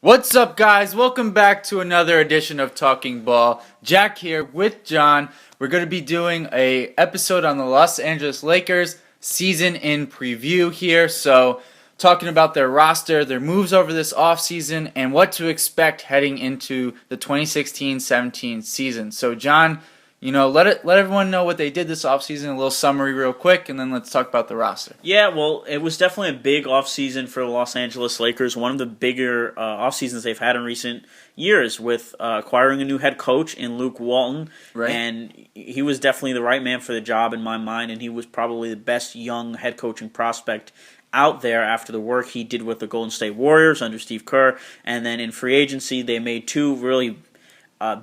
What's up, guys? Welcome back to another edition of Talking Ball. Jack here with John. We're going to be doing a episode on the Los Angeles Lakers season in preview here. So, talking about their roster, their moves over this offseason, and what to expect heading into the 2016-17 season. So, John, let everyone know what they did this offseason, a little summary real quick, and then let's talk about the roster. Yeah, well, it was definitely a big offseason for the Los Angeles Lakers, one of the bigger offseasons they've had in recent years with acquiring a new head coach in Luke Walton. Right. And he was definitely the right man for the job in my mind, and he was probably the best young head coaching prospect out there after the work he did with the Golden State Warriors under Steve Kerr. And then in free agency, they made two really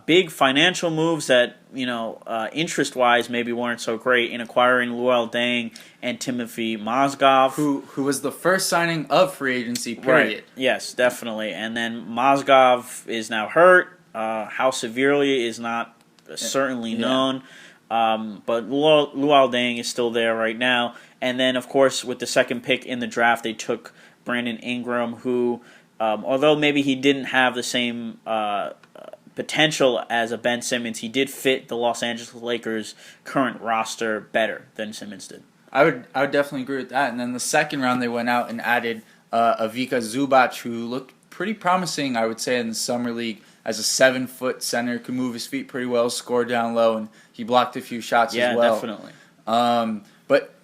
big financial moves that, interest-wise maybe weren't so great in acquiring Luol Deng and Timothy Mozgov. Who was the first signing of free agency, period. Right. Yes, definitely. And then Mozgov is now hurt. How severely is not certainly known. But Luol Deng is still there right now. And then, of course, with the second pick in the draft, they took Brandon Ingram, who, although maybe he didn't have the same potential as a Ben Simmons, he did fit the Los Angeles Lakers' current roster better than Simmons did. I would definitely agree with that. And then the second round, they went out and added Ivica Zubac, who looked pretty promising, I would say, in the summer league as a 7-foot center, could move his feet pretty well, score down low, and he blocked a few shots as well. Yeah, definitely.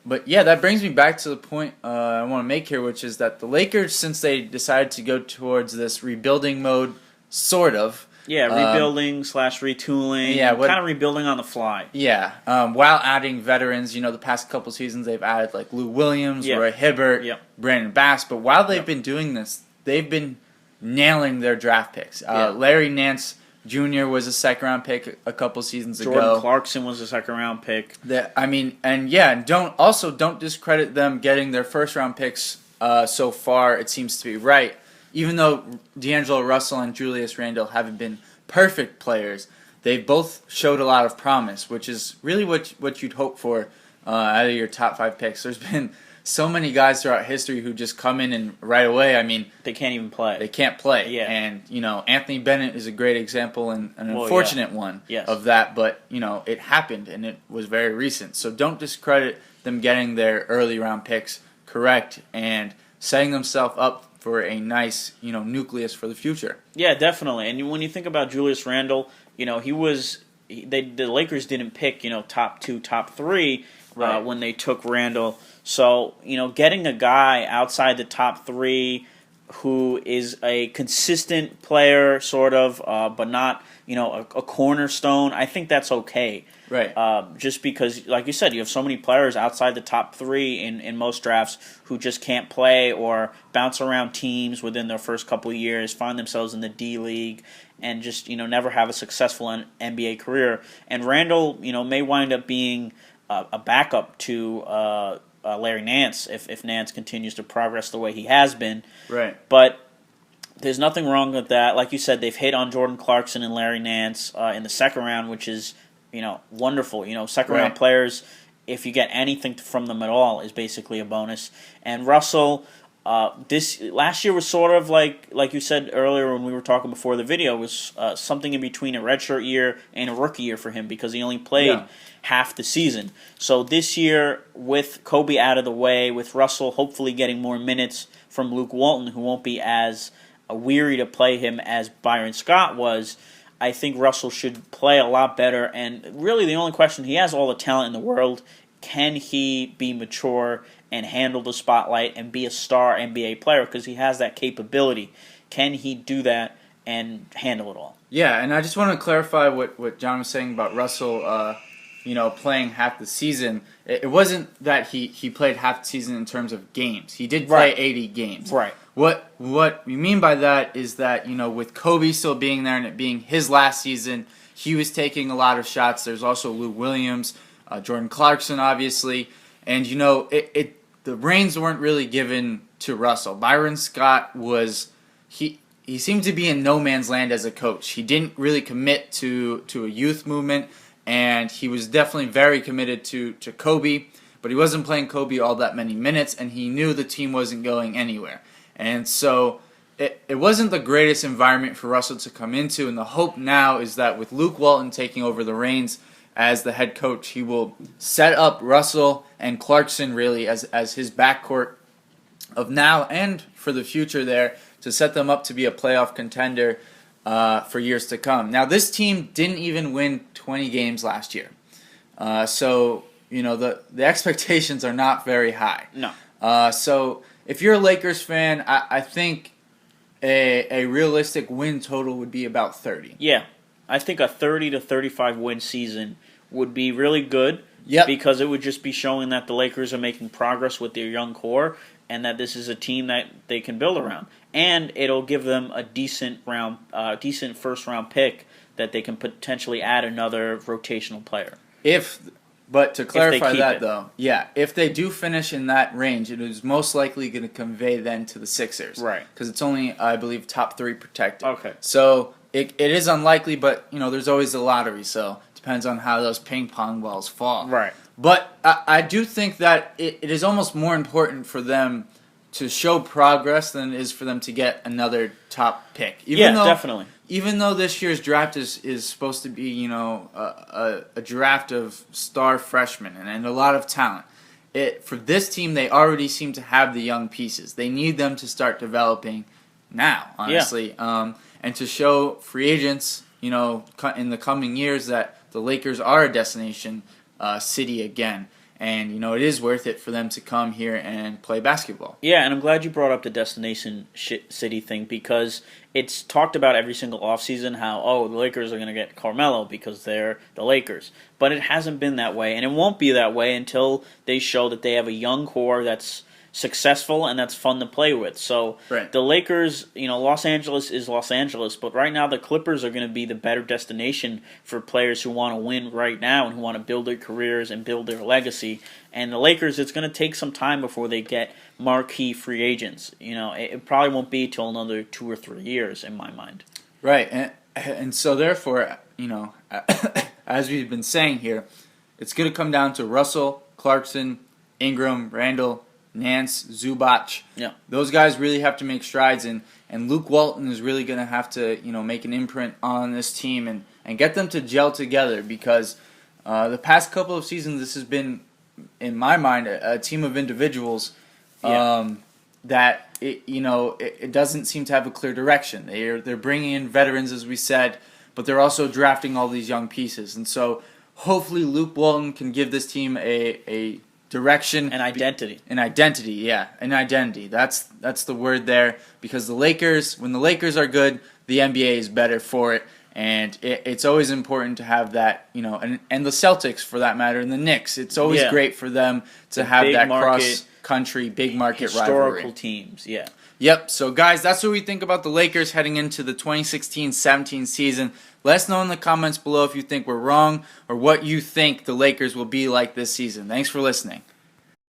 But yeah, that brings me back to the point I want to make here, which is that the Lakers, since they decided to go towards this rebuilding mode, sort of. Yeah, rebuilding / retooling. Yeah, kind of rebuilding on the fly. Yeah, while adding veterans, the past couple seasons they've added like Lou Williams, Roy Hibbert, Brandon Bass. But while they've been doing this, they've been nailing their draft picks. Larry Nance Jr. was a second-round pick a couple seasons ago. Jordan Clarkson was a second-round pick. Don't discredit them getting their first-round picks so far. It seems to be right. Even though D'Angelo Russell and Julius Randle haven't been perfect players, they've both showed a lot of promise, which is really what you'd hope for out of your top 5 picks. There's been so many guys throughout history who just come in and right away, they can't even play. They can't play. Yeah. And, Anthony Bennett is a great example and an unfortunate one of that. But, it happened and it was very recent. So don't discredit them getting their early round picks correct and setting themselves up for a nice, nucleus for the future. Yeah, definitely. And when you think about Julius Randle, the Lakers didn't pick, top 2, top 3 when they took Randle. So, getting a guy outside the top 3 who is a consistent player, sort of, but not, a cornerstone, I think that's okay. Right. Just because, like you said, you have so many players outside the top 3 in most drafts who just can't play or bounce around teams within their first couple of years, find themselves in the D League, and just, never have a successful NBA career. And Randle, may wind up being a backup to Larry Nance if Nance continues to progress the way he has been. Right. But there's nothing wrong with that. Like you said, they've hit on Jordan Clarkson and Larry Nance in the second round, which is wonderful. Second-round players, if you get anything from them at all, is basically a bonus. And Russell, this last year was sort of like you said earlier when we were talking before the video, was something in between a redshirt year and a rookie year for him because he only played half the season. So this year, with Kobe out of the way, with Russell hopefully getting more minutes from Luke Walton, who won't be as weary to play him as Byron Scott was, I think Russell should play a lot better. And really the only question, he has all the talent in the world. Can he be mature and handle the spotlight and be a star NBA player? Because he has that capability. Can he do that and handle it all? Yeah, and I just want to clarify what John was saying about Russell, playing half the season. It wasn't that he played half the season in terms of games. He did play 80 games. Right. What we mean by that is that, with Kobe still being there and it being his last season, he was taking a lot of shots. There's also Lou Williams, Jordan Clarkson, obviously. And, the reins weren't really given to Russell. Byron Scott he seemed to be in no man's land as a coach. He didn't really commit to a youth movement, and he was definitely very committed to Kobe, but he wasn't playing Kobe all that many minutes, and he knew the team wasn't going anywhere. And so it wasn't the greatest environment for Russell to come into, and the hope now is that with Luke Walton taking over the reins as the head coach, he will set up Russell and Clarkson really as his backcourt of now and for the future there to set them up to be a playoff contender for years to come. Now, this team didn't even win 20 games last year. So, the expectations are not very high. No. So, if you're a Lakers fan, I think a realistic win total would be about 30. Yeah. I think a 30 to 35 win season would be really good. Yep. Because it would just be showing that the Lakers are making progress with their young core and that this is a team that they can build around. And it'll give them a decent first-round pick that they can potentially add another rotational player. But to clarify that, it. though, if they do finish in that range, it is most likely going to convey then to the Sixers. Right. Because it's only, I believe, top 3 protected. Okay. So it is unlikely, but, there's always the lottery, so it depends on how those ping pong balls fall. Right. But I do think that it is almost more important for them to show progress than it is for them to get another top pick. Definitely. Even though this year's draft is supposed to be, a draft of star freshmen and a lot of talent, for this team, they already seem to have the young pieces. They need them to start developing now, honestly, and to show free agents, in the coming years that the Lakers are a destination city again. And, it is worth it for them to come here and play basketball. Yeah, and I'm glad you brought up the destination city thing because it's talked about every single offseason how, the Lakers are going to get Carmelo because they're the Lakers. But it hasn't been that way, and it won't be that way until they show that they have a young core that's successful and that's fun to play with. So right. The Lakers, Los Angeles is Los Angeles, but right now the Clippers are going to be the better destination for players who want to win right now and who want to build their careers and build their legacy. And the Lakers, it's going to take some time before they get marquee free agents. It probably won't be till another 2 or 3 years in my mind. Right, and so therefore, as we've been saying here, it's going to come down to Russell, Clarkson, Ingram, Randle, Nance, Zubac. Yeah. Those guys really have to make strides, and Luke Walton is really going to have to, make an imprint on this team and get them to gel together because the past couple of seasons, this has been, in my mind, a team of individuals that, it doesn't seem to have a clear direction. They're bringing in veterans, as we said, but they're also drafting all these young pieces. And so hopefully Luke Walton can give this team a direction, an identity. An identity. That's the word there. Because when the Lakers are good, the NBA is better for it, and it's always important to have that. And the Celtics, for that matter, and the Knicks. It's always great for them to have that cross-country, big market historical rivalry. Teams. Yeah. Yep. So, guys, that's what we think about the Lakers heading into the 2016-17 season. Let us know in the comments below if you think we're wrong or what you think the Lakers will be like this season. Thanks for listening.